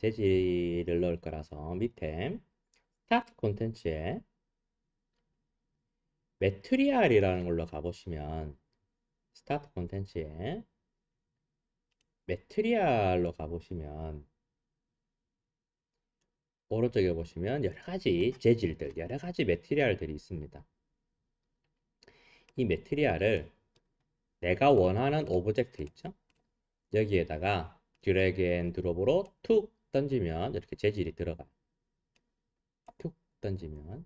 재질을 넣을 거라서 밑에 스타트 콘텐츠에 매트리얼이라는 걸로 가보시면 스타트 콘텐츠에 매트리얼로 가보시면 오른쪽에 보시면 여러 가지 재질들, 여러 가지 매트리얼들이 있습니다. 이 매트리얼을 내가 원하는 오브젝트 있죠? 여기에다가 드래그 앤 드롭으로 툭 던지면 이렇게 재질이 들어가요. 툭 던지면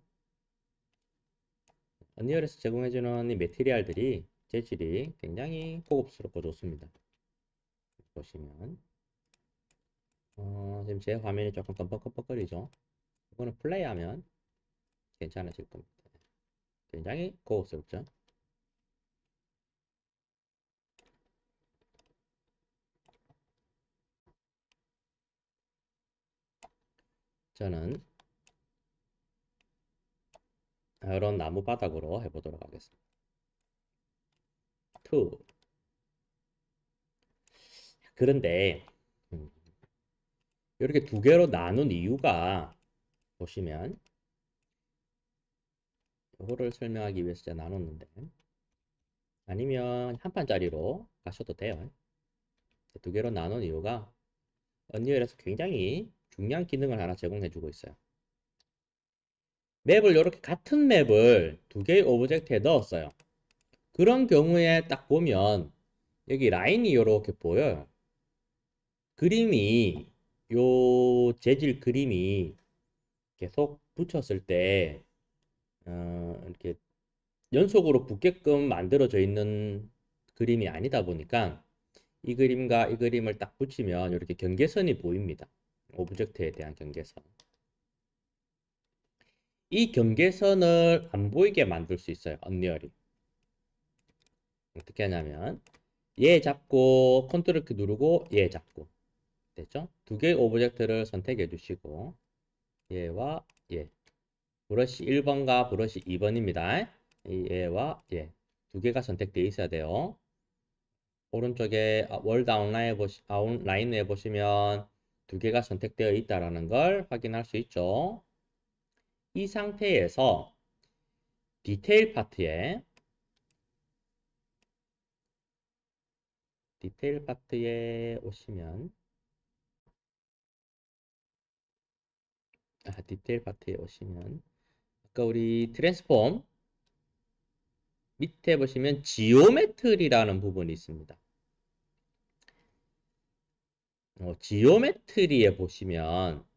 언리얼에서 제공해주는 이 매트리얼들이 재질이 굉장히 고급스럽고 좋습니다. 보시면 지금 제 화면이 조금 깜빡깜빡거리죠? 이거는 플레이하면 괜찮아질 겁니다. 굉장히 고급스럽죠? 저는 이런 나무 바닥으로 해보도록 하겠습니다. 2. 그런데 이렇게 두 개로 나눈 이유가 보시면 이거를 설명하기 위해서 제가 나눴는데 아니면 한 판짜리로 가셔도 돼요. 두 개로 나눈 이유가 언리얼에서 굉장히 중요한 기능을 하나 제공해주고 있어요. 맵을 이렇게 같은 맵을 두 개의 오브젝트에 넣었어요. 그런 경우에 딱 보면 여기 라인이 이렇게 보여요. 그림이 요 재질 그림이 계속 붙였을 때 이렇게 연속으로 붙게끔 만들어져 있는 그림이 아니다 보니까 이 그림과 이 그림을 딱 붙이면 이렇게 경계선이 보입니다. 오브젝트에 대한 경계선. 이 경계선을 안 보이게 만들 수 있어요. 언리얼이. 어떻게 하냐면 얘 잡고 컨트롤 키 누르고 얘 잡고 됐죠? 두 개의 오브젝트를 선택해 주시고 얘와 얘 브러쉬 1번과 브러쉬 2번입니다. 이 얘와 얘 두 개가 선택되어 있어야 돼요. 오른쪽에 월드 아웃라인에 보시면 두 개가 선택되어 있다는 걸 확인할 수 있죠. 이 상태에서 디테일 파트에 오시면 디테일 파트에 오시면 아까 우리 트랜스폼 밑에 보시면 지오메트리라는 부분이 있습니다. 지오메트리에 보시면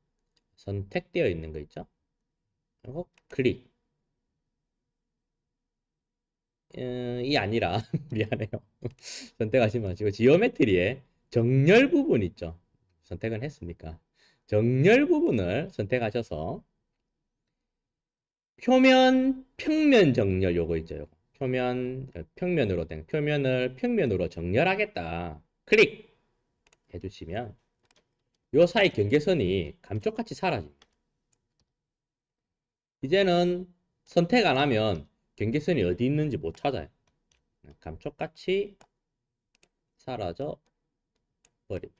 선택되어 있는 거 있죠? 그리고 클릭. 이 아니라 미안해요. 선택하지 마시고 지오메트리에 정렬 부분 있죠? 선택은 했습니까? 정렬 부분을 선택하셔서 표면 평면 정렬 요거 있죠. 요거. 평면으로 된 표면을 평면으로 정렬하겠다. 클릭 해주시면 요 사이 경계선이 감쪽같이 사라집니다. 이제는 선택 안 하면 경계선이 어디 있는지 못 찾아요. 감쪽같이 사라져 버립니다.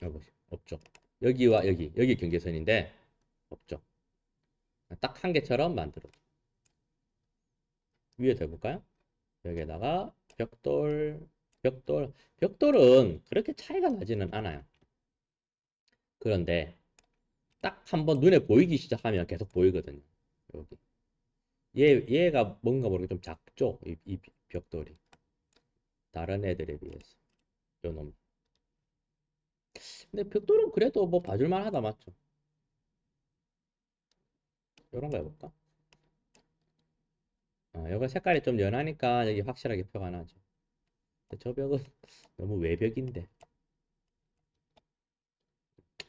여기 없죠. 여기와 여기 경계선인데 없죠. 딱 한 개처럼 만들어. 위에 대볼까요? 여기에다가 벽돌은 그렇게 차이가 나지는 않아요. 그런데 딱 한번 눈에 보이기 시작하면 계속 보이거든요. 여기. 얘가 뭔가 모르게 좀 작죠? 이 벽돌이. 다른 애들에 비해서. 요 놈. 근데 벽돌은 그래도 뭐 봐줄만 하다, 맞죠? 요런 거 해볼까? 요거 색깔이 좀 연하니까 여기 확실하게 표가 나죠. 근데 저 벽은 너무 외벽인데.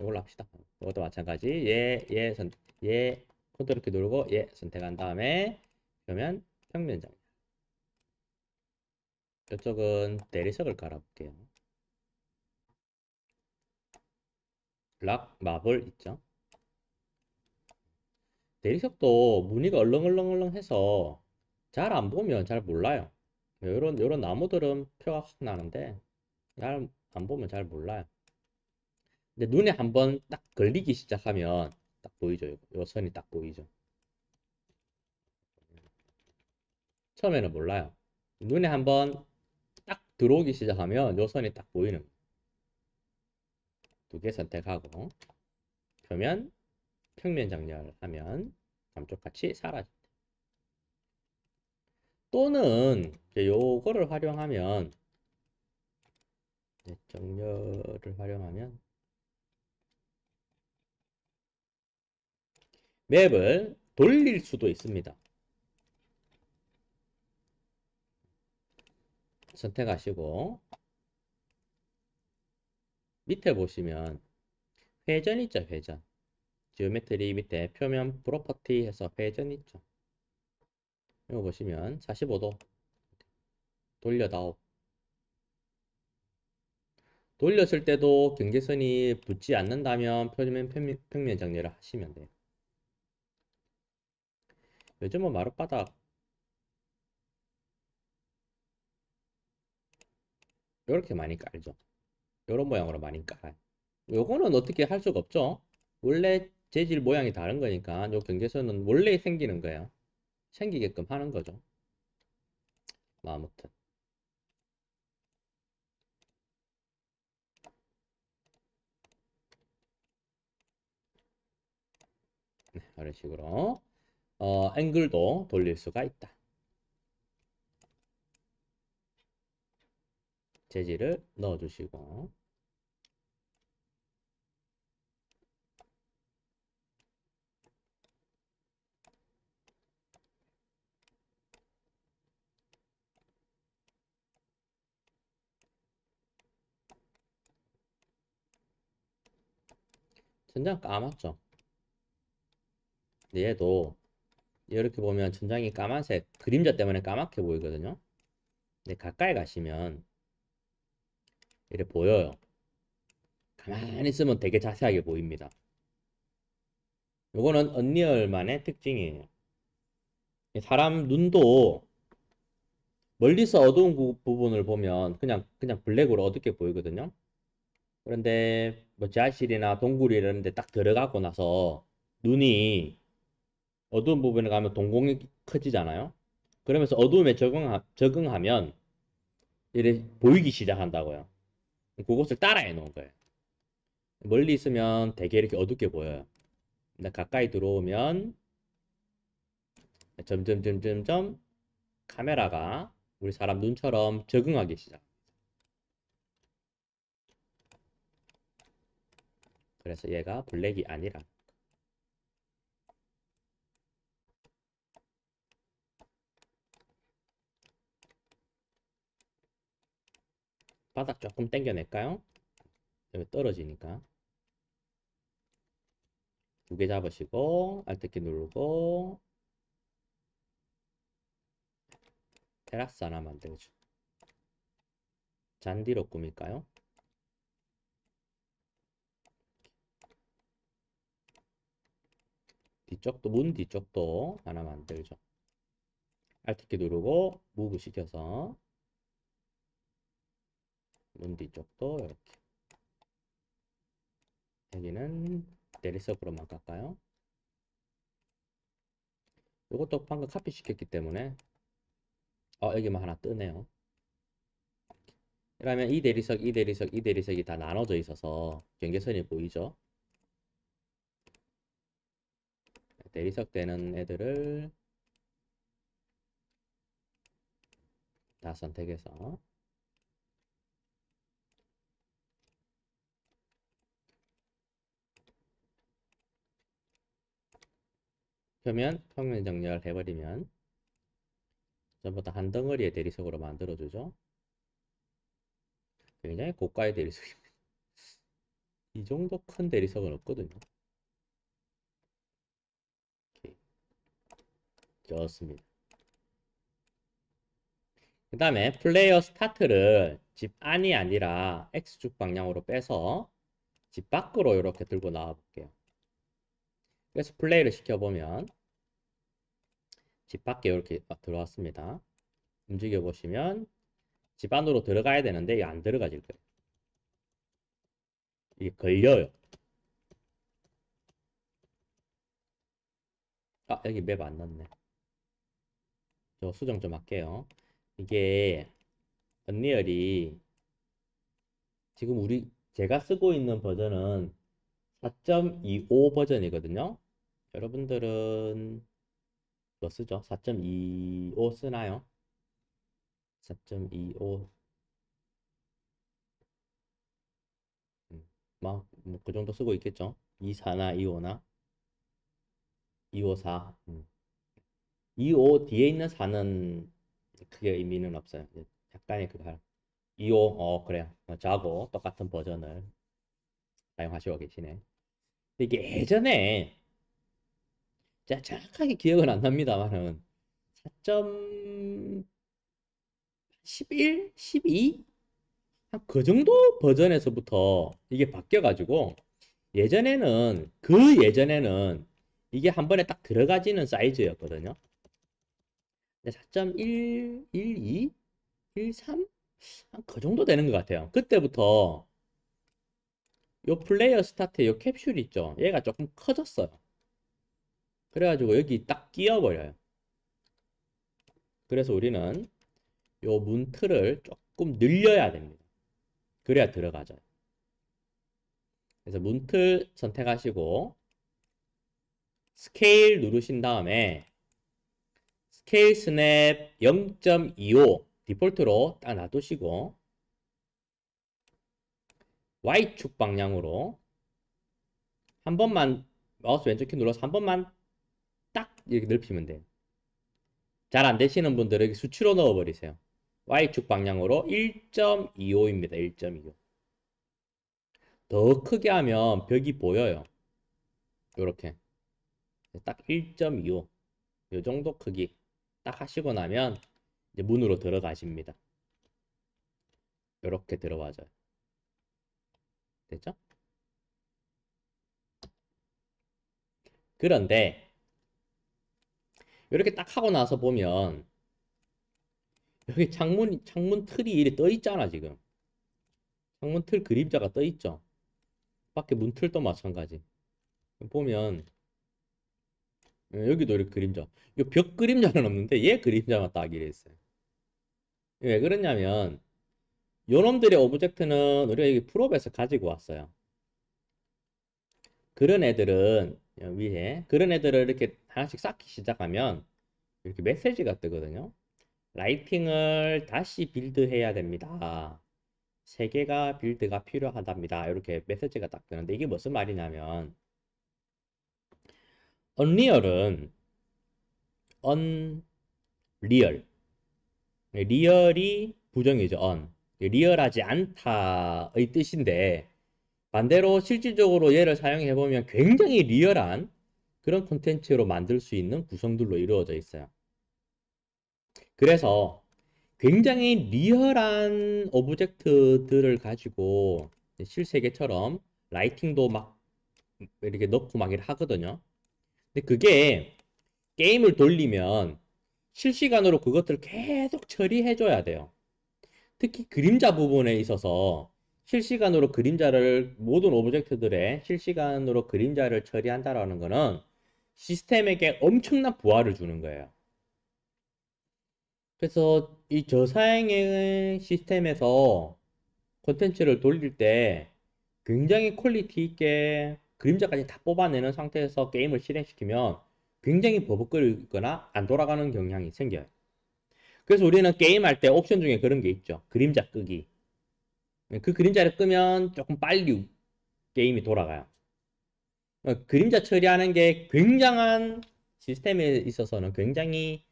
이걸로 합시다. 이것도 마찬가지. 얘 컨트롤 키 누르고 얘 선택한 다음에 그러면 평면장. 이쪽은 대리석을 깔아볼게요. 락 마블 있죠? 대리석도 무늬가 얼렁얼렁얼렁해서 잘 안 보면 잘 몰라요. 요런 나무들은 표가 확 나는데 잘 안 보면 잘 몰라요. 근데 눈에 한번 딱 걸리기 시작하면 딱 보이죠. 요 선이 딱 보이죠. 처음에는 몰라요. 눈에 한번 딱 들어오기 시작하면 요 선이 딱 보이는. 두 개 선택하고 표면 평면 정렬하면 감쪽같이 사라져. 또는 이제 요거를 활용하면 정렬을 활용하면 맵을 돌릴 수도 있습니다. 선택하시고 밑에 보시면 회전 있죠, 회전. 지오메트리 밑에 표면 프로퍼티 해서 회전 있죠. 이거 보시면 45도 돌려다오. 돌렸을 때도 경계선이 붙지 않는다면 표면 평면 정렬을 하시면 돼요. 요즘은 마룻바닥 이렇게 많이 깔죠. 이런 모양으로 많이 깔아요. 요거는 어떻게 할 수가 없죠. 원래 재질 모양이 다른 거니까 요 경계선은 원래 생기는 거예요. 생기게끔 하는 거죠. 뭐 아무튼 이런 식으로 앵글도 돌릴 수가 있다. 재질을 넣어주시고 천장 까맣죠. 근데 얘도 이렇게 보면 천장이 까만색 그림자 때문에 까맣게 보이거든요. 근데 가까이 가시면 이렇게 보여요. 가만히 있으면 되게 자세하게 보입니다. 요거는 언리얼만의 특징이에요. 사람 눈도 멀리서 어두운 부분을 보면 그냥 블랙으로 어둡게 보이거든요. 그런데 뭐 지하실이나 동굴 이런 데 딱 들어가고 나서 눈이 어두운 부분에 가면 동공이 커지잖아요. 그러면서 어두움에 적응하면 이래 보이기 시작한다고요. 그것을 따라해 놓은 거예요. 멀리 있으면 되게 이렇게 어둡게 보여요. 근데 가까이 들어오면 점점점점점 카메라가 우리 사람 눈처럼 적응하기 시작. 그래서 얘가 블랙이 아니라 바닥 조금 당겨낼까요? 여기 떨어지니까 두 개 잡으시고 Alt키 누르고 테라스 하나 만들죠. 잔디로 꾸밀까요? 뒤쪽도 문 뒤쪽도 하나 만들죠. Alt키 누르고 무브 시켜서 문 뒤쪽도 이렇게 여기는 내리석으로만 깎아요. 이것도 방금 카피 시켰기 때문에 여기만 하나 뜨네요. 그러면 이 대리석, 이 대리석, 이 대리석이 다 나눠져 있어서 경계선이 보이죠? 대리석 되는 애들을 다 선택해서 표면 평면 정렬 해버리면 전부 다 한 덩어리의 대리석으로 만들어주죠. 굉장히 고가의 대리석입니다. 이 정도 큰 대리석은 없거든요. 이렇게 좋습니다. 그 다음에 플레이어 스타트를 집 안이 아니라 X축 방향으로 빼서 집 밖으로 이렇게 들고 나와 볼게요. 그래서 플레이를 시켜보면 집 밖에 이렇게 들어왔습니다. 움직여 보시면 집 안으로 들어가야 되는데 이게 안 들어가질 거예요. 이게 걸려요. 아, 여기 맵 안 넣네. 저 수정 좀 할게요. 이게 언리얼이 지금 제가 쓰고 있는 버전은 4.25 버전이거든요. 여러분들은 뭐 쓰죠? 4.25 쓰나요? 4.25 뭐그 정도 쓰고 있겠죠? 24나 25나 254 25 뒤에 있는 4는 크게 의미는 없어요. 약간의 그거 25 그래요. 저하고 똑같은 버전을 사용하시고 계시네. 이게 예전에 제가 정확하게 기억은 안 납니다만은 4.11, 12? 한 그 정도 버전에서부터 이게 바뀌어가지고 예전에는 이게 한 번에 딱 들어가지는 사이즈였거든요. 근데 4.1, 12, 13? 한 그 정도 되는 것 같아요. 그때부터 요 플레이어 스타트 요 캡슐 있죠. 얘가 조금 커졌어요. 그래가지고 여기 딱 끼어버려요. 그래서 우리는 요 문틀을 조금 늘려야 됩니다. 그래야 들어가죠. 그래서 문틀 선택하시고 스케일 누르신 다음에 스케일 스냅 0.25 디폴트로 딱 놔두시고 Y축 방향으로 한 번만 마우스 왼쪽 키 눌러서 한 번만 딱 이렇게 넓히면 돼요. 잘 안 되시는 분들은 여기 수치로 넣어버리세요. Y축 방향으로 1.25입니다. 1.25. 더 크게 하면 벽이 보여요. 이렇게 딱 1.25. 이 정도 크기 딱 하시고 나면 이제 문으로 들어가십니다. 이렇게 들어와줘요. 됐죠? 그런데 이렇게 딱 하고 나서 보면 여기 창문 틀이 이렇게 떠 있잖아, 지금. 창문 틀 그림자가 떠 있죠. 밖에 문틀도 마찬가지. 보면 여기도 이렇게 그림자. 이 벽 그림자는 없는데 얘 그림자만 딱 이래 있어요. 왜 그러냐면 요놈들의 오브젝트는 우리가 여기 풀업에서 가지고 왔어요. 그런 애들은 위에 그런 애들을 이렇게 하나씩 쌓기 시작하면 이렇게 메시지가 뜨거든요. 라이팅을 다시 빌드해야 됩니다. 세 개가 빌드가 필요하답니다. 이렇게 메시지가 딱 뜨는데 이게 무슨 말이냐면 언리얼은 언리얼 리얼이 부정이죠. 리얼하지 않다의 뜻인데 반대로 실질적으로 얘를 사용해 보면 굉장히 리얼한 그런 콘텐츠로 만들 수 있는 구성들로 이루어져 있어요. 그래서 굉장히 리얼한 오브젝트들을 가지고 실세계처럼 라이팅도 막 이렇게 넣고 막 이렇게 하거든요. 근데 그게 게임을 돌리면 실시간으로 그것들을 계속 처리해줘야 돼요. 특히 그림자 부분에 있어서 실시간으로 그림자를 모든 오브젝트들의 실시간으로 그림자를 처리한다라는 것은 시스템에게 엄청난 부하를 주는 거예요. 그래서 이 저사양의 시스템에서 콘텐츠를 돌릴 때 굉장히 퀄리티 있게 그림자까지 다 뽑아내는 상태에서 게임을 실행시키면 굉장히 버벅거리거나 안 돌아가는 경향이 생겨요. 그래서 우리는 게임할 때 옵션 중에 그런 게 있죠. 그림자 끄기. 그 그림자를 끄면 조금 빨리 게임이 돌아가요. 그림자 처리하는 게 굉장한 시스템에 있어서는 굉장히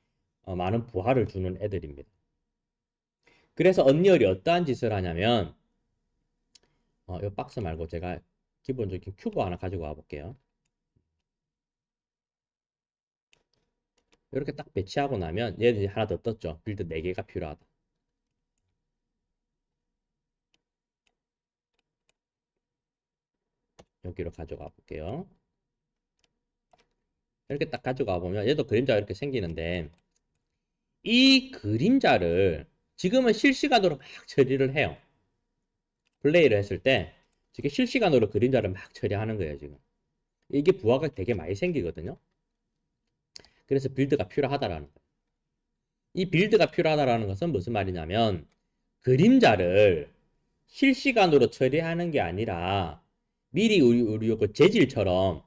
많은 부하를 주는 애들입니다. 그래서 언리얼이 어떠한 짓을 하냐면 이 박스 말고 제가 기본적인 큐브 하나 가지고 와 볼게요. 이렇게 딱 배치하고 나면 얘는 하나 더 떴죠. 빌드 4개가 필요하다. 여기로 가져가 볼게요. 이렇게 딱 가져가 보면 얘도 그림자가 이렇게 생기는데 이 그림자를 지금은 실시간으로 막 처리를 해요. 플레이를 했을 때 이게 실시간으로 그림자를 막 처리하는 거예요, 지금. 이게 부하가 되게 많이 생기거든요. 그래서 빌드가 필요하다라는 거예요. 이 빌드가 필요하다라는 것은 무슨 말이냐면 그림자를 실시간으로 처리하는 게 아니라 미리 우리 그 재질처럼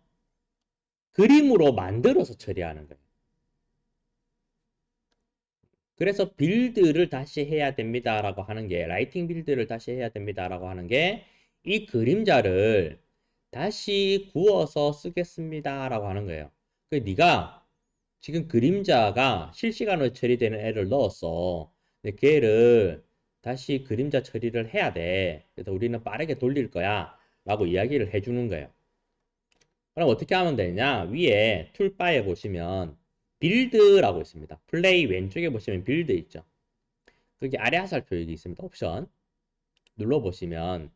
그림으로 만들어서 처리하는 거예요. 그래서 빌드를 다시 해야 됩니다라고 하는 게 라이팅 빌드를 다시 해야 됩니다라고 하는 게 이 그림자를 다시 구워서 쓰겠습니다라고 하는 거예요. 그 네가 지금 그림자가 실시간으로 처리되는 애를 넣었어. 근데 걔를 다시 그림자 처리를 해야 돼. 그래서 우리는 빠르게 돌릴 거야. 라고 이야기를 해주는 거예요. 그럼 어떻게 하면 되냐? 위에 툴바에 보시면 빌드라고 있습니다. 플레이 왼쪽에 보시면 빌드 있죠. 거기 아래 화살표 여기 있습니다. 옵션 눌러보시면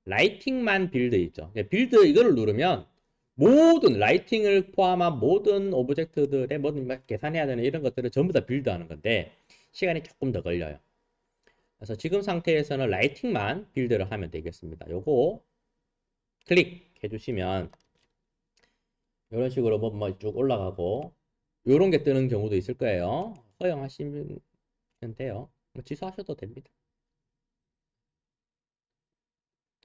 라이팅만 빌드 있죠. 빌드 이거를 누르면 모든 라이팅을 포함한 모든 오브젝트들의 모든 계산해야 되는 이런 것들을 전부 다 빌드하는 건데 시간이 조금 더 걸려요. 그래서 지금 상태에서는 라이팅만 빌드를 하면 되겠습니다. 요거 클릭해 주시면 이런 식으로 뭐 쭉 올라가고 요런 게 뜨는 경우도 있을 거예요. 허용하시면 돼요. 뭐 취소하셔도 됩니다.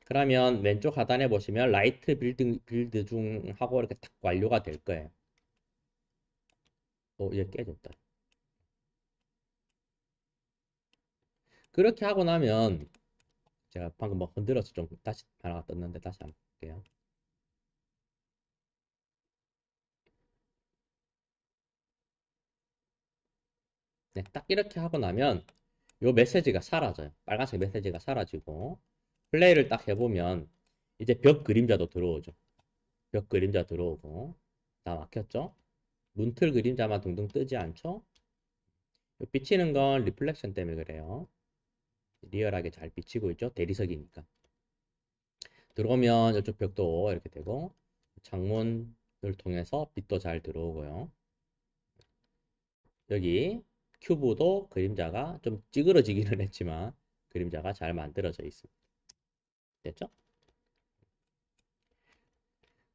그러면 왼쪽 하단에 보시면 라이트 빌드 중 하고 이렇게 딱 완료가 될 거예요. 이제 깨졌다. 그렇게 하고 나면 제가 방금 뭐 흔들어서 좀 다시 하나가 떴는데 다시 한번 볼게요. 네, 딱 이렇게 하고 나면 요 메시지가 사라져요. 빨간색 메시지가 사라지고 플레이를 딱 해보면 이제 벽 그림자도 들어오죠. 벽 그림자 들어오고 다 막혔죠? 문틀 그림자만 둥둥 뜨지 않죠? 비치는 건 리플렉션 때문에 그래요. 리얼하게 잘 비치고 있죠? 대리석이니까. 들어오면 이쪽 벽도 이렇게 되고 창문을 통해서 빛도 잘 들어오고요. 여기 큐브도 그림자가 좀 찌그러지기는 했지만 그림자가 잘 만들어져 있습니다. 됐죠?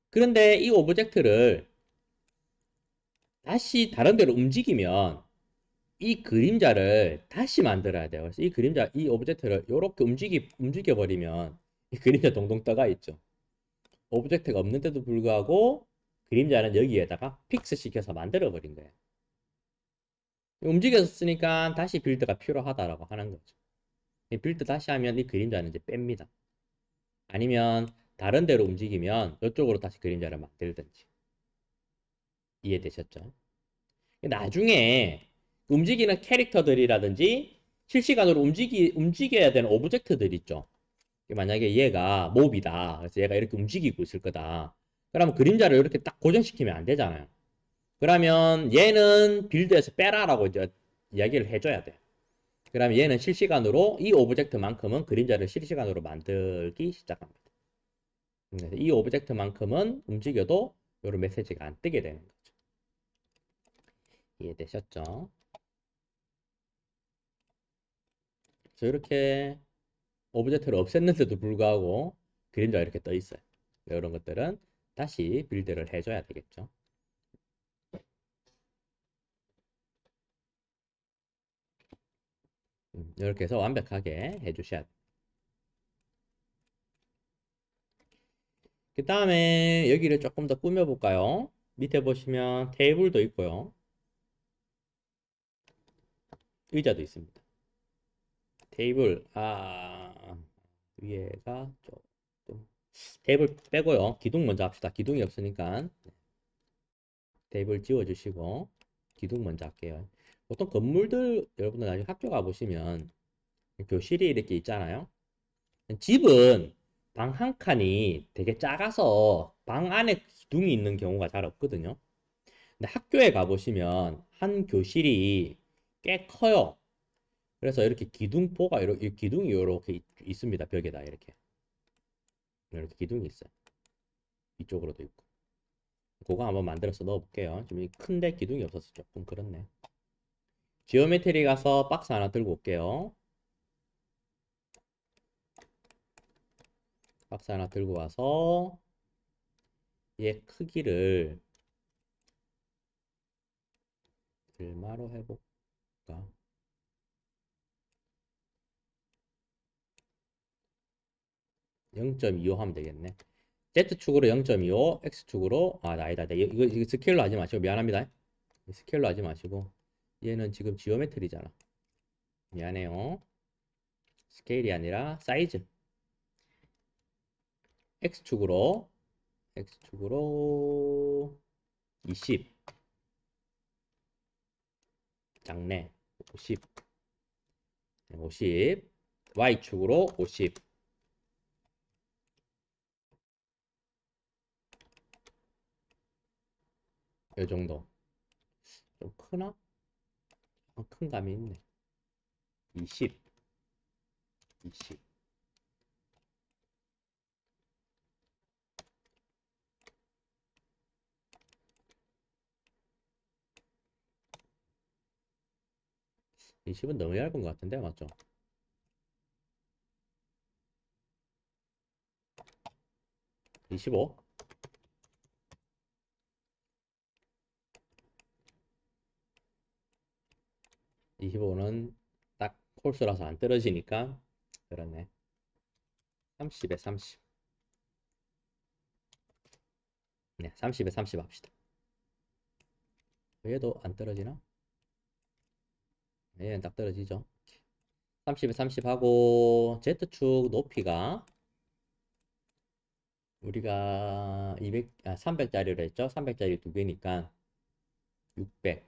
그런데 이 오브젝트를 다시 다른 데로 움직이면 이 그림자를 다시 만들어야 돼요. 그래서 이 그림자, 이 오브젝트를 이렇게 움직여버리면 이 그림자 동동 떠가 있죠. 오브젝트가 없는데도 불구하고 그림자는 여기에다가 픽스 시켜서 만들어버린 거예요. 움직였으니까 다시 빌드가 필요하다라고 하는 거죠. 이 빌드 다시 하면 이 그림자는 이제 뺍니다. 아니면 다른 데로 움직이면 이쪽으로 다시 그림자를 만들든지. 이해되셨죠? 나중에 움직이는 캐릭터들이라든지 실시간으로 움직여야 되는 오브젝트들 있죠. 만약에 얘가 몹이다. 그래서 얘가 이렇게 움직이고 있을 거다. 그러면 그림자를 이렇게 딱 고정시키면 안 되잖아요. 그러면 얘는 빌드에서 빼라라고 이제 이야기를 해줘야 돼. 그러면 얘는 실시간으로 이 오브젝트만큼은 그림자를 실시간으로 만들기 시작합니다. 그래서 이 오브젝트만큼은 움직여도 이런 메시지가 안 뜨게 되는 거죠. 이해되셨죠? 그래서 이렇게 오브젝트를 없앴는데도 불구하고 그림자가 이렇게 떠 있어요. 이런 것들은 다시 빌드를 해줘야 되겠죠. 이렇게 해서 완벽하게 해주셔야 돼요. 그 다음에 여기를 조금 더 꾸며볼까요? 밑에 보시면 테이블도 있고요. 의자도 있습니다. 테이블, 위에가 조금, 테이블 빼고요. 기둥 먼저 합시다. 기둥이 없으니까. 테이블 지워주시고, 기둥 먼저 할게요. 보통 건물들, 여러분들 나중에 학교 가보시면, 교실이 이렇게 있잖아요. 집은 방 한 칸이 되게 작아서 방 안에 기둥이 있는 경우가 잘 없거든요. 근데 학교에 가보시면 한 교실이 꽤 커요. 그래서 이렇게 기둥포가 이렇게 기둥이 이렇게 있습니다. 벽에다 이렇게 기둥이 있어요. 이쪽으로도 있고. 그거 한번 만들어서 넣어볼게요. 좀 큰데 기둥이 없어서 조금 그렇네. 지오메트리 가서 박스 하나 들고 올게요. 박스 하나 들고 와서 얘 크기를 얼마로 해볼까? 0.25 하면 되겠네. Z축으로 0.25, X축으로, 아니다. 이거 스케일로 하지 마시고, 미안합니다. 스케일로 하지 마시고, 얘는 지금 지오메트리잖아. 미안해요. 스케일이 아니라 사이즈. X축으로, X축으로 20, 작네. 50, 50, Y축으로 50. 이 정도. 좀 크나? 큰 감이 있네. 20, 20. 20은 너무 얇은 것 같은데, 맞죠? 25? 25는 딱 홀수라서 안 떨어지니까, 그러네. 30에 30. 네, 30에 30 합시다. 얘도 안 떨어지나? 얘는 딱 떨어지죠. 30에 30 하고, Z축 높이가 우리가 300짜리로 했죠? 300짜리 두 개니까 600.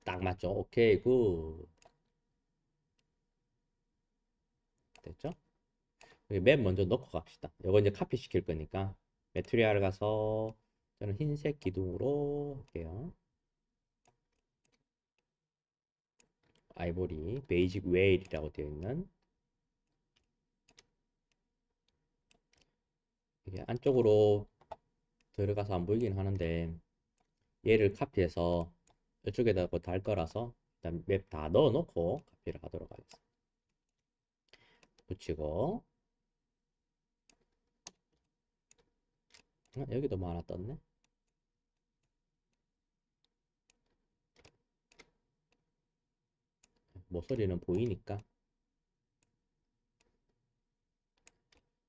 딱 맞죠? 오케이, 굿. 됐죠? 여기 맨 먼저 넣고 갑시다. 이거 이제 카피 시킬 거니까. 매트리알 가서 저는 흰색 기둥으로 할게요. 아이보리, 베이직 웨일이라고 되어 있는. 이게 안쪽으로 들어가서 안 보이긴 하는데, 얘를 카피해서 이쪽에다 달 거라서 일단 맵 다 넣어 놓고 카피를 하도록 하겠습니다. 붙이고, 여기도 뭐 하나 떴네. 모서리는 보이니까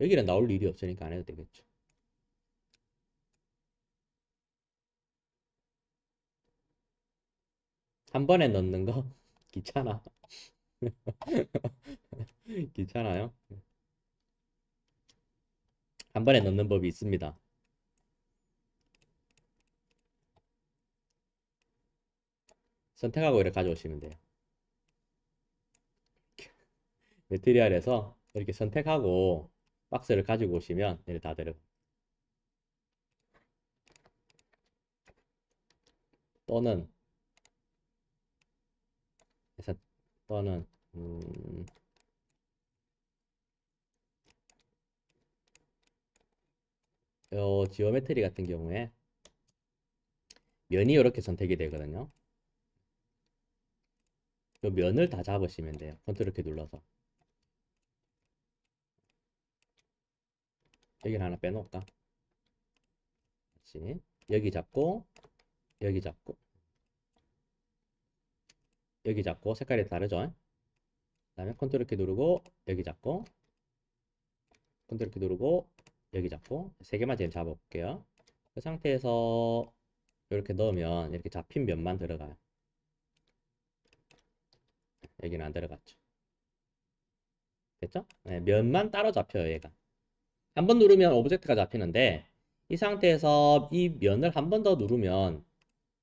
여기는 나올 일이 없으니까 안 해도 되겠죠. 한 번에 넣는 거 귀찮아. 귀찮아요. 한 번에 넣는 법이 있습니다. 선택하고 이렇게 가져오시면 돼요. 매트리얼에서 이렇게 선택하고 박스를 가지고 오시면 이렇게 다 들어. 또는 그래서 또는 요 지오메트리 같은 경우에 면이 이렇게 선택이 되거든요. 요 면을 다 잡으시면 돼요. 컨트롤 키 눌러서. 여기를 하나 빼놓을까? 다시 여기 잡고 여기 잡고 여기 잡고 색깔이 다르죠? 그다음에 컨트롤 키 누르고 여기 잡고 컨트롤 키 누르고 여기 잡고 세 개만 지금 잡아볼게요. 그 상태에서 이렇게 넣으면 이렇게 잡힌 면만 들어가요. 여기는 안 들어갔죠. 됐죠? 네, 면만 따로 잡혀요, 얘가. 한 번 누르면 오브젝트가 잡히는데 이 상태에서 이 면을 한 번 더 누르면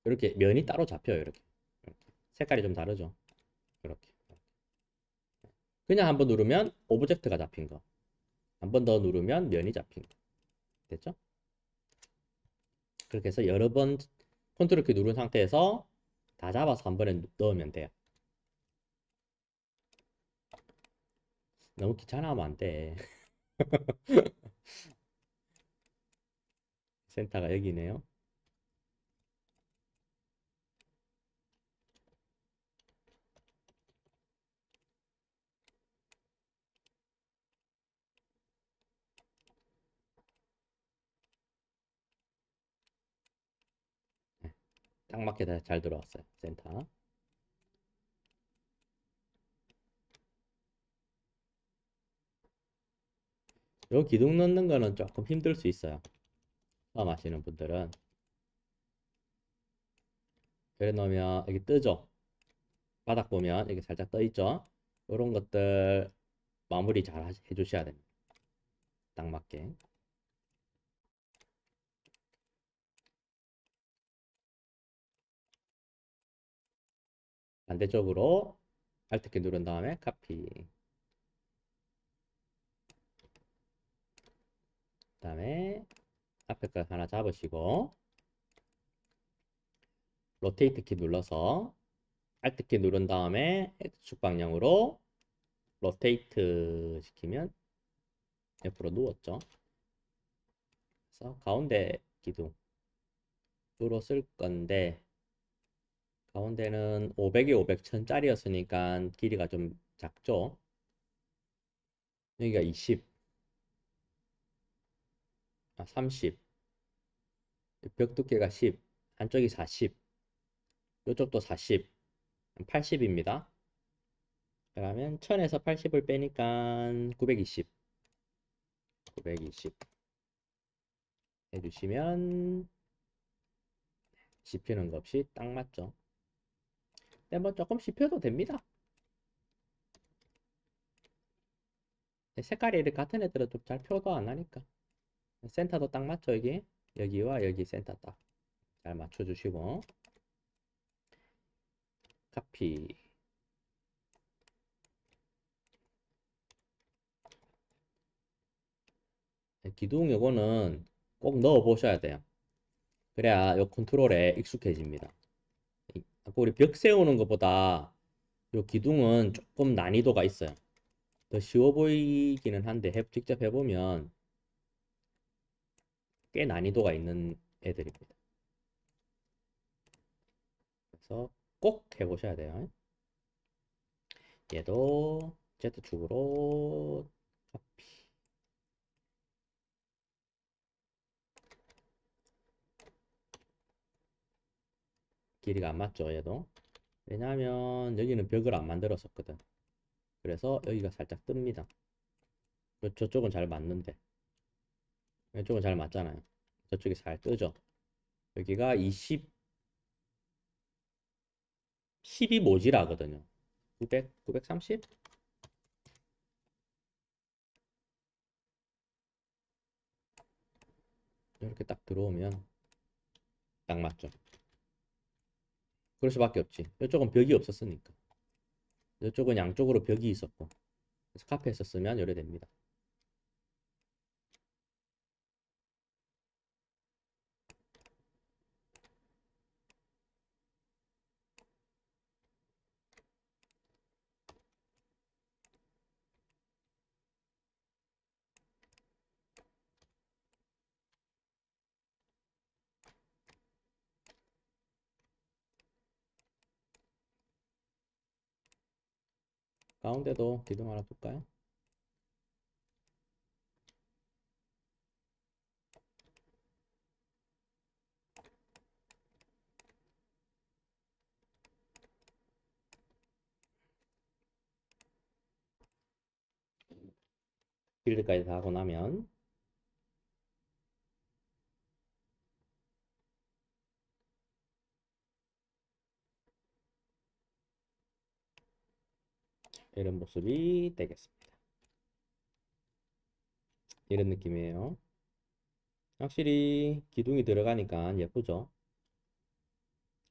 이렇게 면이 따로 잡혀요, 이렇게. 색깔이 좀 다르죠? 이렇게. 그냥 한 번 누르면 오브젝트가 잡힌 거. 한 번 더 누르면 면이 잡힌 거. 됐죠? 그렇게 해서 여러 번 컨트롤 키 누른 상태에서 다 잡아서 한 번에 넣으면 돼요. 너무 귀찮아하면 안 돼. 센터가 여기네요. 네, 딱 맞게 잘 들어왔어요. 센터. 요 기둥 넣는 거는 조금 힘들 수 있어요. 처음 하시는 분들은. 그래 놓으면 여기 뜨죠. 바닥 보면 여기 살짝 떠 있죠. 이런 것들 마무리 잘 해주셔야 됩니다. 딱 맞게. 반대쪽으로 Alt키 누른 다음에 카피. 그 다음에 앞에 거 하나 잡으시고 로테이트 키 눌러서 Alt 키 누른 다음에 X축 방향으로 로테이트 시키면 옆으로 누웠죠. 그래서 가운데 기둥으로 쓸 건데 가운데는 500에 500 천짜리였으니까 길이가 좀 작죠. 여기가 20, 30, 벽 두께가 10, 한쪽이 40, 이쪽도 40, 80입니다. 그러면 1000에서 80을 빼니까 920, 920 해주시면 씹히는 거 없이 딱 맞죠. 근데 뭐 조금 씹혀도 됩니다. 색깔이 같은 애들은 좀 잘 표도 안 나니까. 센터도 딱 맞죠, 여기? 여기와 여기 센터 딱 잘 맞춰주시고 카피. 기둥 요거는 꼭 넣어 보셔야 돼요. 그래야 요 컨트롤에 익숙해집니다. 아까 우리 벽 세우는 것보다 요 기둥은 조금 난이도가 있어요. 더 쉬워 보이기는 한데 직접 해보면 꽤 난이도가 있는 애들입니다. 그래서 꼭 해보셔야 돼요. 얘도 Z축으로 카피. 길이가 안 맞죠, 얘도. 왜냐하면 여기는 벽을 안 만들었었거든. 그래서 여기가 살짝 뜹니다. 저쪽은 잘 맞는데 이쪽은 잘 맞잖아요. 저쪽이 잘 뜨죠. 여기가 20, 10이 모지라거든요. 900, 930? 이렇게 딱 들어오면 딱 맞죠. 그럴 수밖에 없지. 이쪽은 벽이 없었으니까. 이쪽은 양쪽으로 벽이 있었고. 그래서 카페에 썼으면 요래됩니다. 가운데도 기둥 하나 둘까요? 빌드까지 다 하고 나면 이런 모습이 되겠습니다. 이런 느낌이에요. 확실히 기둥이 들어가니까 예쁘죠?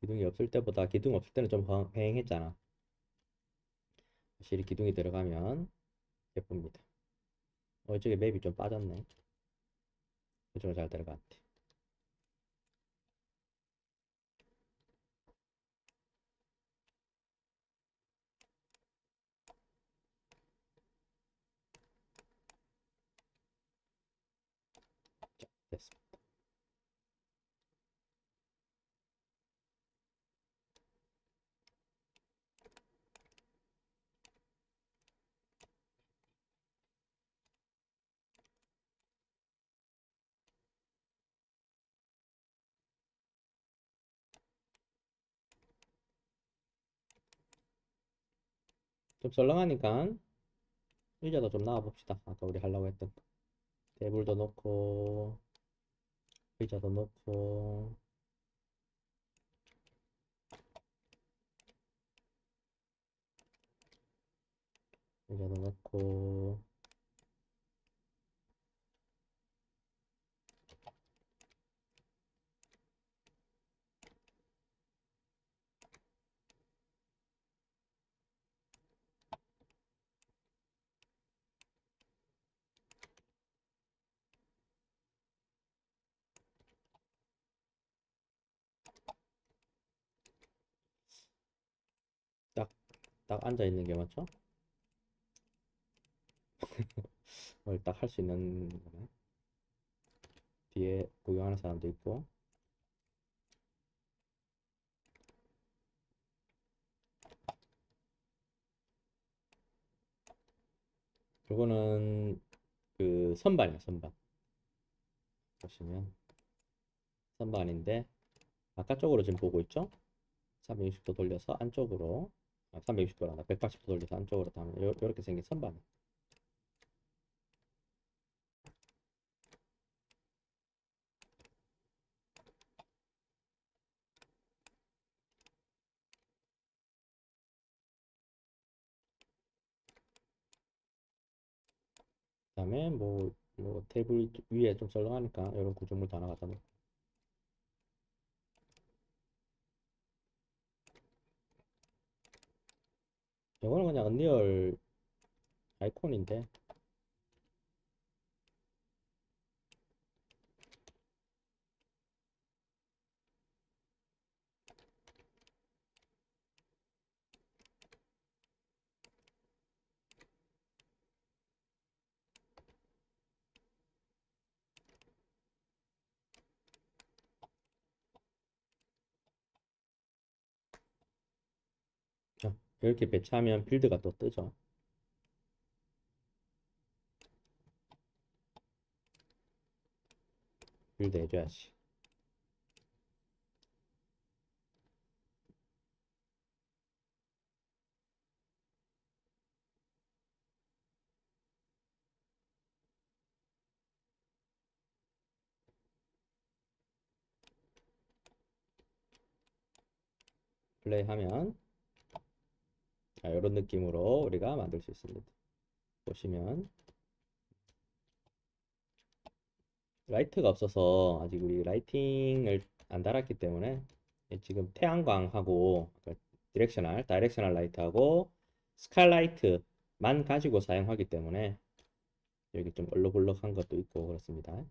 기둥이 없을 때보다 기둥 없을 때는 좀 휑했잖아. 확실히 기둥이 들어가면 예쁩니다. 이쪽에 맵이 좀 빠졌네. 이쪽으로 잘 들어갔대. 자, 됐습니다. 좀 썰렁하니까 의자도 좀 나와봅시다. 아까 우리 하려고 했던 테이블도 놓고 의자도 놓고 의자도 놓고 딱 딱 앉아 있는 게 맞죠? 뭘 딱 할 수 있는 거네. 뒤에 구경하는 사람도 있고. 요거는 그 선반이야, 선반. 보시면 선반인데 바깥쪽으로 지금 보고 있죠? 360도 돌려서 안쪽으로 360도란다. 180도 돌려서 안쪽으로 담으면 요렇게 생긴 선반. 그다음에 뭐 테이블 위에 좀 썰렁하니까 이런 구조물 다 하나 갖다 놓고. 이거는 그냥 언리얼 아이콘인데 자, 이렇게 배치하면 빌드가 또 뜨죠. 빌드 해줘야지. 플레이하면 이런 느낌으로 우리가 만들 수 있습니다. 보시면 라이트가 없어서 아직 우리 라이팅을 안 달았기 때문에 지금 태양광하고 다이렉셔널 라이트하고 스칼라이트만 가지고 사용하기 때문에 여기 좀 얼룩덜룩한 것도 있고 그렇습니다.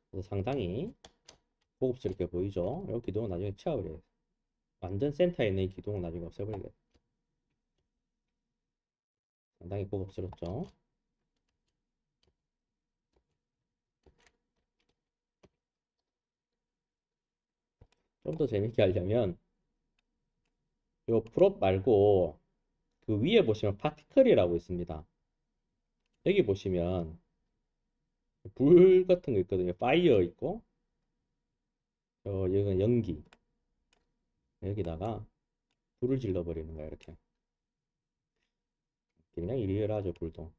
그래서 상당히 고급스럽게 보이죠? 이 기둥은 나중에 치워버려요. 완전 센터에 있는 이 기둥은 나중에 없애버리겠다. 상당히 고급스럽죠? 좀 더 재밌게 하려면 요 프롭 말고 그 위에 보시면 파티클이라고 있습니다. 여기 보시면 불 같은 거 있거든요. 파이어 있고 여기는 연기. 여기다가 불을 질러 버리는 거야 이렇게. 굉장히 리얼하죠 불도.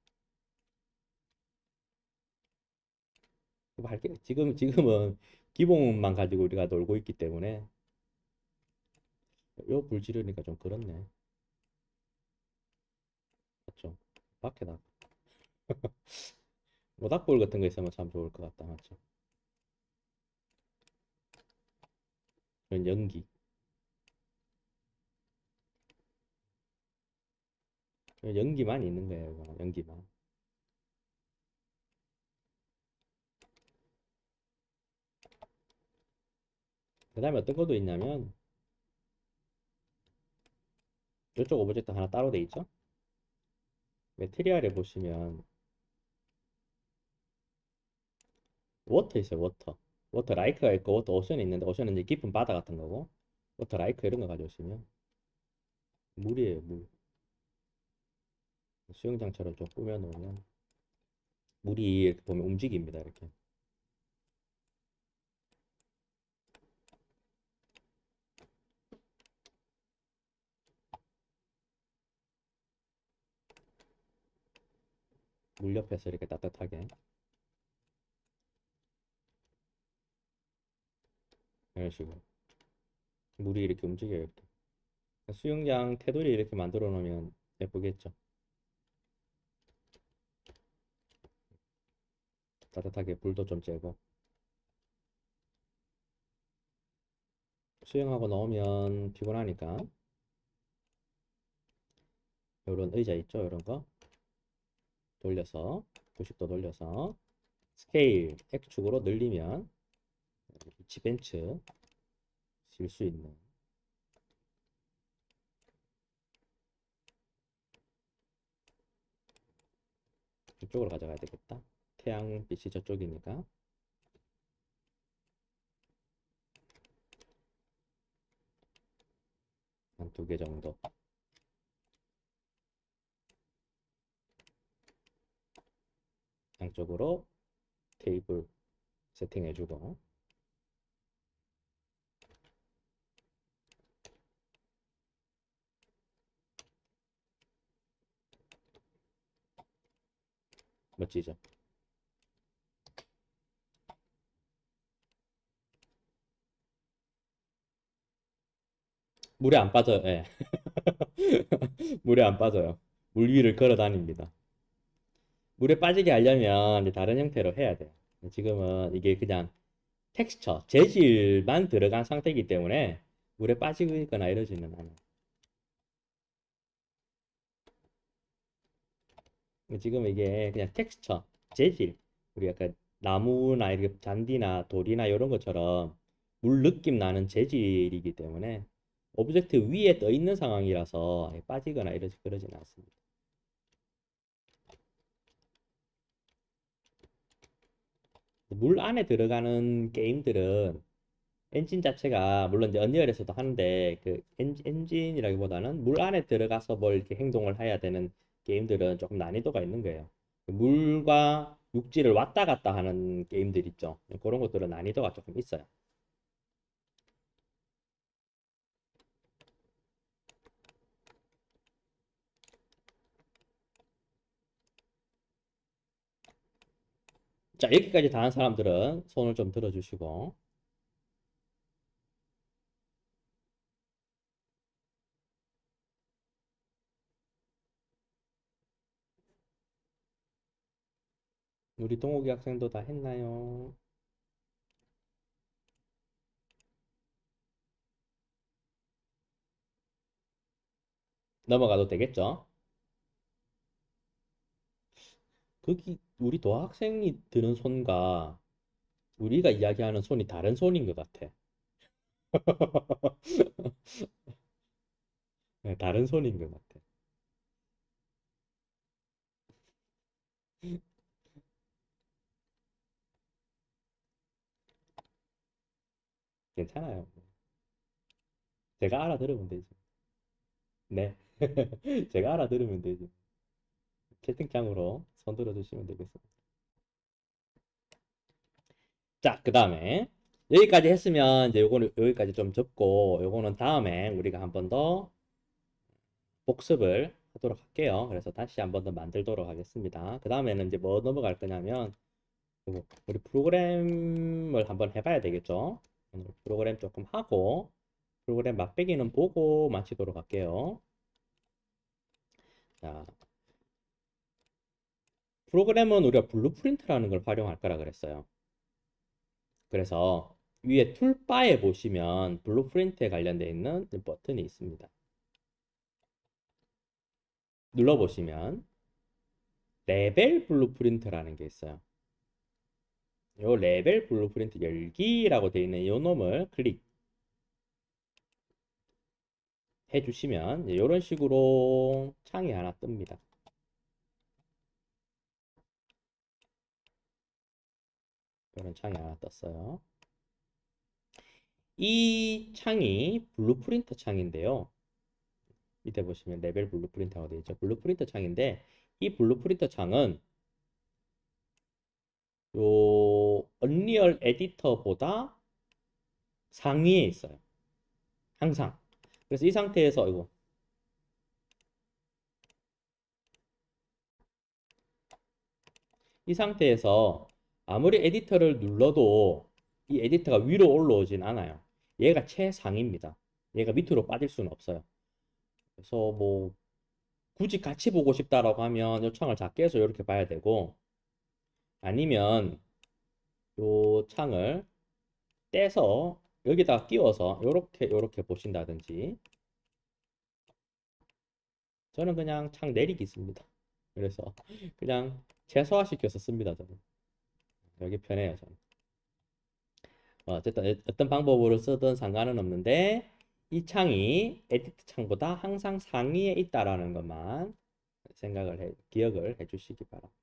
지금은 기본만 가지고 우리가 놀고 있기 때문에 요 불 지르니까 좀 그렇네. 맞죠? 밖에다 모닥불 같은 거 있으면 참 좋을 것 같다. 맞죠? 이런 연기. 연기만 있는 거예요. 이거는 연기만. 그 다음에 어떤 것도 있냐면 이쪽 오브젝트 하나 따로 돼 있죠? 매트리얼에 보시면 워터 있어요. 워터 라이크가 있고 워터 오션이 있는데 오션은 이제 깊은 바다 같은 거고 워터 라이크 이런 거 가져오시면 물이에요. 물. 수영장처럼 좀 꾸며 놓으면 물이 이렇게 보면 움직입니다. 이렇게. 물 옆에서 이렇게 따뜻하게 이런 식으로 물이 이렇게 움직여요. 이렇게. 수영장 테두리 이렇게 만들어 놓으면 예쁘겠죠. 따뜻하게 불도 좀 쬐고 수영하고 나오면 피곤하니까 요런 의자 있죠? 요런 거 돌려서 90도 돌려서 스케일 X축으로 늘리면 비치 벤츠 쉴 수 있는 이쪽으로 가져가야 되겠다. 태양빛이 저쪽이니까 한 2개 정도 양쪽으로 테이블 세팅해주고 멋지죠? 물에 안 빠져요. 예. 물에 안 빠져요. 물 위를 걸어 다닙니다. 물에 빠지게 하려면 이제 다른 형태로 해야 돼요. 지금은 이게 그냥 텍스처, 재질만 들어간 상태이기 때문에 물에 빠지거나 이러지는 않아요. 지금 이게 그냥 텍스처, 재질, 우리 약간 나무나 이렇게 잔디나 돌이나 이런 것처럼 물 느낌 나는 재질이기 때문에 오브젝트 위에 떠 있는 상황이라서 빠지거나 그러지는 않습니다. 물 안에 들어가는 게임들은 엔진 자체가 물론 이제 언리얼에서도 하는데 그 엔진이라기보다는 물 안에 들어가서 뭘 이렇게 행동을 해야 되는 게임들은 조금 난이도가 있는 거예요. 물과 육지를 왔다 갔다 하는 게임들 있죠. 그런 것들은 난이도가 조금 있어요. 자, 여기까지 다 한 사람들은 손을 좀 들어주시고 우리 동욱이 학생도 다 했나요? 넘어가도 되겠죠? 거기 우리 도학생이 드는 손과 우리가 이야기하는 손이 다른 손인 것 같아. 네, 다른 손인 것 같아. 괜찮아요. 제가 알아들으면 되지. 네. 제가 알아들으면 되지. 채팅창으로 손 들어주시면 되겠습니다. 자, 그 다음에 여기까지 했으면 이제 요거는 여기까지 좀 접고 요거는 다음에 우리가 한 번 더 복습을 하도록 할게요. 그래서 다시 한 번 더 만들도록 하겠습니다. 그 다음에는 이제 뭐 넘어갈 거냐면 우리 프로그램을 한번 해봐야 되겠죠. 오늘 프로그램 조금 하고 프로그램 맛배기는 보고 마치도록 할게요. 자, 프로그램은 우리가 블루프린트라는 걸 활용할 거라 그랬어요. 그래서 위에 툴바에 보시면 블루프린트에 관련되어 있는 버튼이 있습니다. 눌러보시면 레벨 블루프린트라는 게 있어요. 요 레벨 블루프린트 열기라고 되어 있는 요 놈을 클릭해 주시면 이런 식으로 창이 하나 뜹니다. 이런 창이 하나 떴어요. 이 창이 블루프린트 창인데요. 밑에 보시면 레벨 블루프린트라고 되어 있죠. 블루프린트 창인데 이 블루프린트 창은 요 언리얼 에디터보다 상위에 있어요. 항상. 그래서 이 상태에서 이거 이 상태에서 아무리 에디터를 눌러도 이 에디터가 위로 올라오진 않아요. 얘가 최상입니다. 얘가 밑으로 빠질 수는 없어요. 그래서 뭐 굳이 같이 보고 싶다라고 하면 이 창을 작게 해서 이렇게 봐야 되고, 아니면 이 창을 떼서 여기다 끼워서 이렇게 보신다든지. 저는 그냥 창 내리기 씁니다. 그래서 그냥 최소화시켜서 씁니다. 저는 여기 편해요. 저는 어쨌든 어떤 방법으로 쓰든 상관은 없는데, 이 창이 에디트 창보다 항상 상위에 있다라는 것만 기억을 해주시기 바랍니다.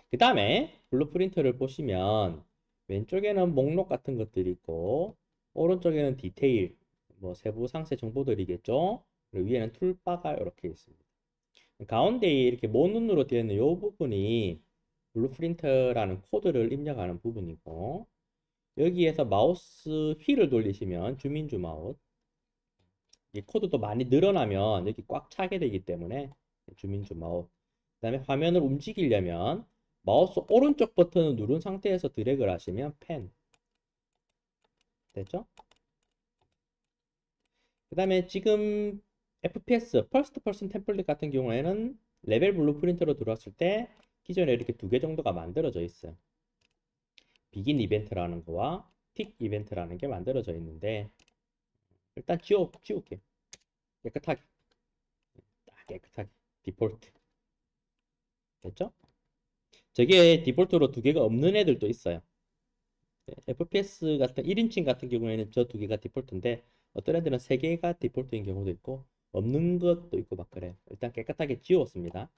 그 다음에 블루프린트를 보시면 왼쪽에는 목록 같은 것들이 있고, 오른쪽에는 디테일, 뭐 세부 상세 정보들이겠죠. 그리고 위에는 툴바가 이렇게 있습니다. 가운데에 이렇게 모눈으로 되어 있는 이 부분이 블루프린트라는 코드를 입력하는 부분이고, 여기에서 마우스 휠을 돌리시면 주민주 마우스, 이 코드도 많이 늘어나면 여기 꽉 차게 되기 때문에 주민주 마우스. 그 다음에 화면을 움직이려면 마우스 오른쪽 버튼을 누른 상태에서 드래그를 하시면 펜. 됐죠? 그 다음에 지금 FPS, 퍼스트 퍼슨 템플릿 같은 경우에는 레벨 블루프린트로 들어왔을 때 기존에 이렇게 두 개 정도가 만들어져 있어요. 비긴 이벤트라는 거와 틱 이벤트라는 게 만들어져 있는데, 일단 지울게. 깨끗하게. 딱 깨끗하게. 디폴트. 됐죠? 저게 디폴트로 두 개가 없는 애들도 있어요. FPS 같은 1인칭 같은 경우에는 저 두 개가 디폴트인데, 어떤 애들은 세 개가 디폴트인 경우도 있고 없는 것도 있고 막 그래요. 일단 깨끗하게 지웠습니다.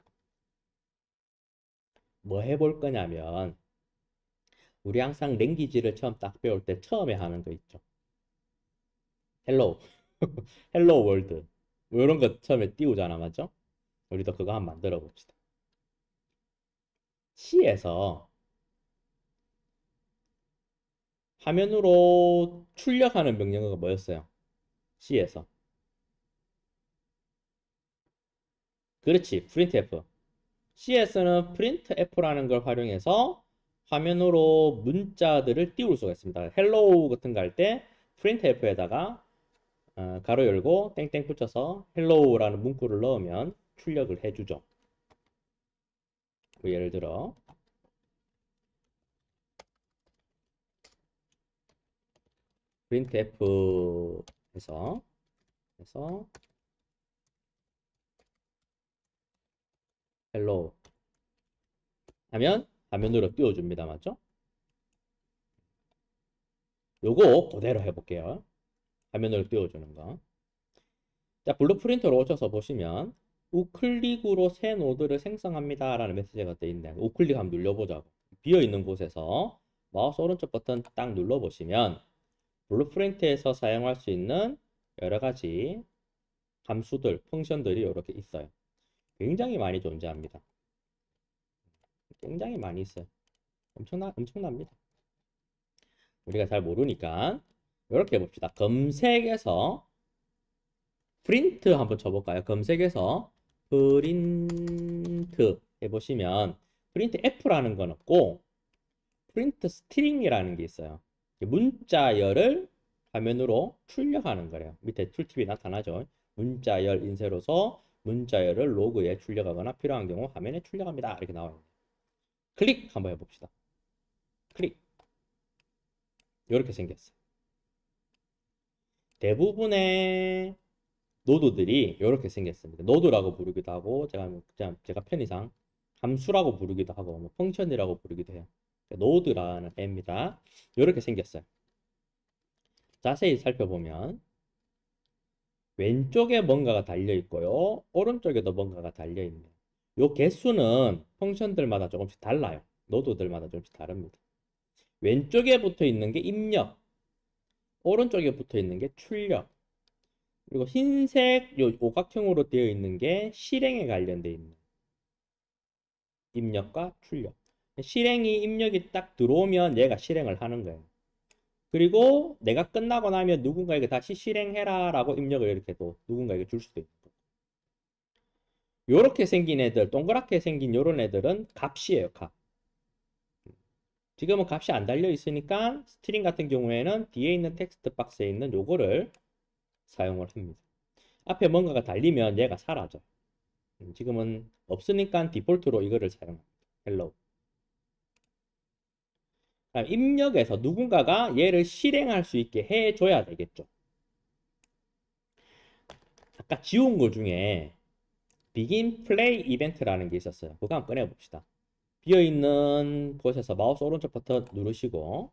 뭐 해볼 거냐면, 우리 항상 랭귀지를 처음 딱 배울 때 처음에 하는 거 있죠. 헬로우. 헬로우 월드. 뭐 이런 거 처음에 띄우잖아, 맞죠? 우리도 그거 한번 만들어 봅시다. C에서 화면으로 출력하는 명령어가 뭐였어요? C에서. 그렇지, printf. C에서는 printf라는 걸 활용해서 화면으로 문자들을 띄울 수가 있습니다. hello 같은 거 할 때 printf에다가 가로 열고 땡땡 붙여서 hello라는 문구를 넣으면 출력을 해주죠. 뭐 예를 들어 printf에서 hello 하면 화면으로 띄워줍니다. 맞죠? 요거 그대로 해볼게요. 화면으로 띄워주는 거. 자, 블루프린터로 오셔서 보시면 우클릭으로 새 노드를 생성합니다 라는 메시지가 떠 있네. 우클릭 한번 눌러보자고. 비어있는 곳에서 마우스 오른쪽 버튼 딱 눌러보시면 블루프린트에서 사용할 수 있는 여러 가지 함수들, 펑션들이 이렇게 있어요. 굉장히 많이 존재합니다. 굉장히 많이 있어요. 엄청납니다. 우리가 잘 모르니까 이렇게 해봅시다. 검색에서 프린트 한번 쳐볼까요? 검색에서 프린트 해보시면 프린트 F라는 건 없고 프린트 스트링이라는 게 있어요. 문자열을 화면으로 출력하는 거예요. 밑에 툴팁이 나타나죠. 문자열 인쇄로서 문자열을 로그에 출력하거나 필요한 경우 화면에 출력합니다. 이렇게 나와요. 클릭 한번 해봅시다. 클릭. 이렇게 생겼어요. 대부분의 노드들이 이렇게 생겼습니다. 노드라고 부르기도 하고 제가 편의상 함수라고 부르기도 하고 뭐 펑션이라고 부르기도 해요. 노드라는 애입니다. 이렇게 생겼어요. 자세히 살펴보면 왼쪽에 뭔가가 달려 있고요. 오른쪽에도 뭔가가 달려 있네요. 요 개수는 펑션들마다 조금씩 달라요. 노드들마다 조금씩 다릅니다. 왼쪽에 붙어 있는 게 입력, 오른쪽에 붙어 있는 게 출력, 그리고 흰색 요 오각형으로 되어 있는 게 실행에 관련되어 있는 입력과 출력. 실행이 입력이 딱 들어오면 얘가 실행을 하는 거예요. 그리고 내가 끝나고 나면 누군가에게 다시 실행해라 라고 입력을 이렇게 또 누군가에게 줄 수도 있고. 요렇게 생긴 애들, 동그랗게 생긴 요런 애들은 값이에요, 값. 지금은 값이 안 달려 있으니까 스트링 같은 경우에는 뒤에 있는 텍스트 박스에 있는 요거를 사용을 합니다. 앞에 뭔가가 달리면 얘가 사라져. 지금은 없으니까 디폴트로 이거를 사용합니다. hello. 입력에서 누군가가 얘를 실행할 수 있게 해줘야 되겠죠. 아까 지운 거 중에 begin play 이벤트라는 게 있었어요. 그거 한번 꺼내봅시다. 비어있는 곳에서 마우스 오른쪽 버튼 누르시고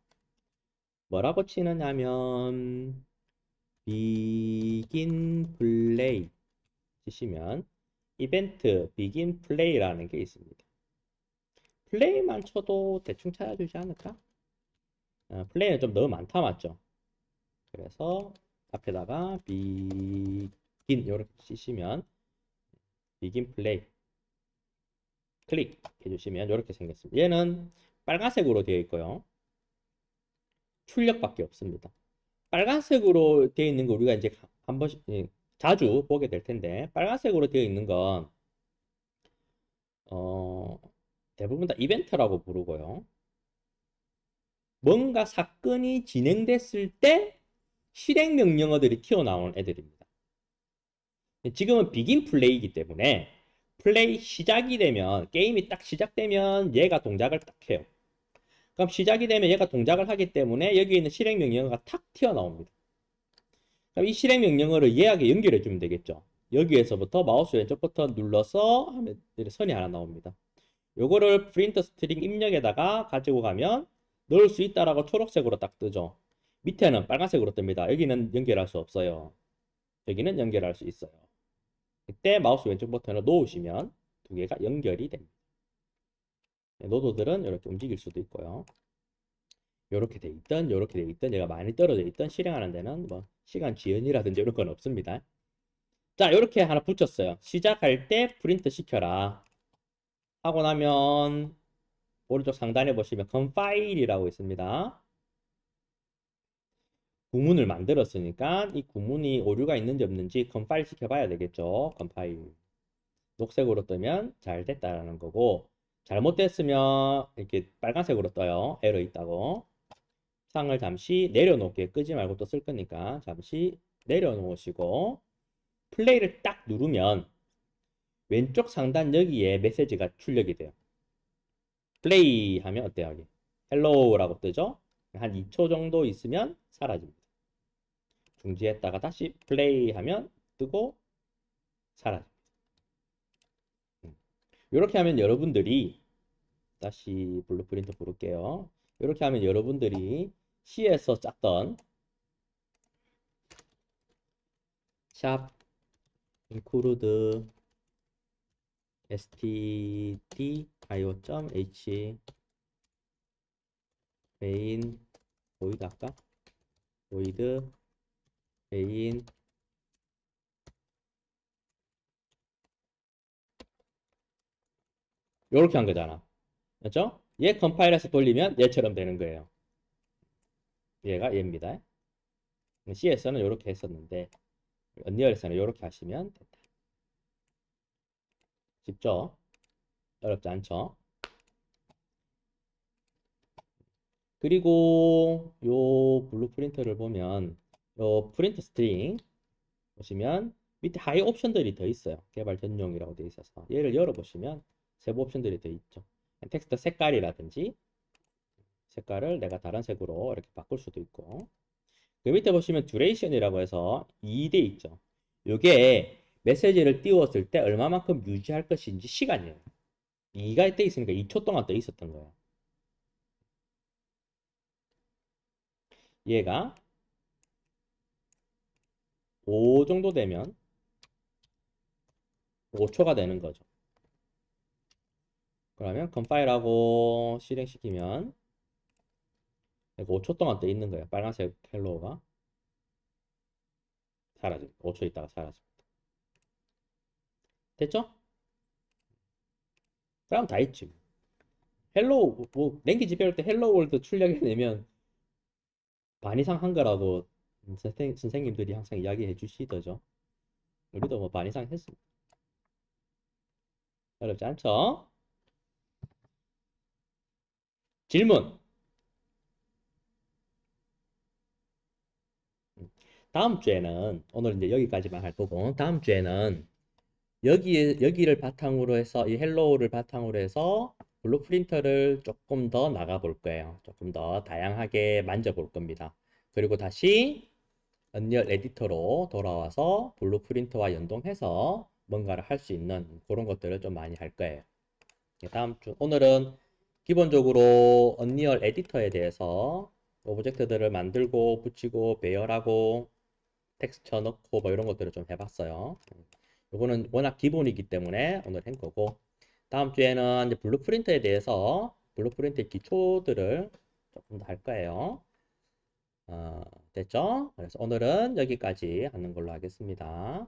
뭐라고 치느냐면 begin play 치시면 이벤트 begin play라는 게 있습니다. 플레이만 쳐도 대충 찾아주지 않을까? 플레이는 좀 너무 많다 맞죠? 그래서 앞에다가 begin 이렇게 치시면 begin play 클릭 해주시면 이렇게 생겼습니다. 얘는 빨간색으로 되어 있고요. 출력밖에 없습니다. 빨간색으로 되어 있는 거 우리가 이제 한 번씩 자주 보게 될 텐데 빨간색으로 되어 있는 건 어, 대부분 다 이벤트라고 부르고요. 뭔가 사건이 진행됐을 때 실행 명령어들이 튀어나오는 애들입니다. 지금은 비긴 플레이이기 때문에 플레이 시작이 되면 게임이 딱 시작되면 얘가 동작을 딱 해요. 그럼 시작이 되면 얘가 동작을 하기 때문에 여기 있는 실행 명령어가 탁 튀어나옵니다. 그럼 이 실행 명령어를 얘하게 연결해 주면 되겠죠. 여기에서부터 마우스 왼쪽 버튼 눌러서 하면 선이 하나 나옵니다. 요거를 프린트 스트링 입력에다가 가지고 가면 넣을 수 있다라고 초록색으로 딱 뜨죠. 밑에는 빨간색으로 뜹니다. 여기는 연결할 수 없어요. 여기는 연결할 수 있어요. 그때 마우스 왼쪽 버튼을 놓으시면 두 개가 연결이 됩니다. 노드들은 이렇게 움직일 수도 있고요. 이렇게 돼 있던, 이렇게 돼 있던, 얘가 많이 떨어져 있던 실행하는 데는 뭐 시간 지연이라든지 이런 건 없습니다. 자, 이렇게 하나 붙였어요. 시작할 때 프린트 시켜라. 하고 나면 오른쪽 상단에 보시면 confile이라고 있습니다. 구문을 만들었으니까 이 구문이 오류가 있는지 없는지 컴파일 시켜봐야 되겠죠. 컴파일. 녹색으로 뜨면 잘 됐다라는 거고 잘못됐으면 이렇게 빨간색으로 떠요. 에러 있다고. 상을 잠시 내려놓게 끄지 말고 또 쓸 거니까 잠시 내려놓으시고 플레이를 딱 누르면 왼쪽 상단 여기에 메시지가 출력이 돼요. 플레이 하면 어때요? 여기 헬로우라고 뜨죠? 한 2초 정도 있으면 사라집니다. 중지했다가 다시 플레이 하면 뜨고 사라집니다. 이렇게 하면 여러분들이 다시 블루프린트 부를게요. 이렇게 하면 여러분들이 C에서 짰던 샵 include stdio.h main void 아까 void main 이렇게 한 거잖아. 맞죠? 얘 컴파일해서 돌리면 얘처럼 되는 거예요. 얘가 얘입니다. C에서는 이렇게 했었는데 언리얼에서는 이렇게 하시면 된다. 쉽죠? 어렵지 않죠? 그리고 요 블루프린트를 보면 요 프린트 스트링 보시면 밑에 하이 옵션들이 더 있어요. 개발 전용이라고 되어 있어서 얘를 열어보시면 세부 옵션들이 더 있죠. 텍스트 색깔이라든지 색깔을 내가 다른 색으로 이렇게 바꿀 수도 있고 그 밑에 보시면 듀레이션이라고 해서 2돼 있죠. 이게 메시지를 띄웠을 때 얼마만큼 유지할 것인지 시간이에요. 2가 떠 있으니까 2초 동안 떠 있었던 거예요. 얘가 5 정도 되면 5초가 되는 거죠. 그러면 컴파일하고 실행시키면 5초 동안 떠 있는 거예요. 빨간색 헬로우가 사라집니다. 5초 있다가 사라집니다. 됐죠? 그럼 다 있지. 헬로우, 뭐, 랭귀지 배울 때 헬로우 월드 출력해내면 반 이상 한 거라고 선생님들이 항상 이야기해 주시더죠. 우리도 뭐 반 이상 했습니다. 어렵지 않죠? 질문. 다음 주에는 오늘 이제 여기까지만 할 거고 다음 주에는 여기를 바탕으로 해서 이 헬로우를 바탕으로 해서 블루프린터를 조금 더 나가 볼 거예요. 조금 더 다양하게 만져볼 겁니다. 그리고 다시 언리얼 에디터로 돌아와서 블루프린터와 연동해서 뭔가를 할 수 있는 그런 것들을 좀 많이 할 거예요. 다음 주 오늘은 기본적으로 언리얼 에디터에 대해서 오브젝트들을 만들고 붙이고 배열하고 텍스처 넣고 뭐 이런 것들을 좀 해봤어요. 이거는 워낙 기본이기 때문에 오늘 한 거고 다음 주에는 이제 블루프린트에 대해서 블루프린트의 기초들을 조금 더 할 거예요. 됐죠? 그래서 오늘은 여기까지 하는 걸로 하겠습니다.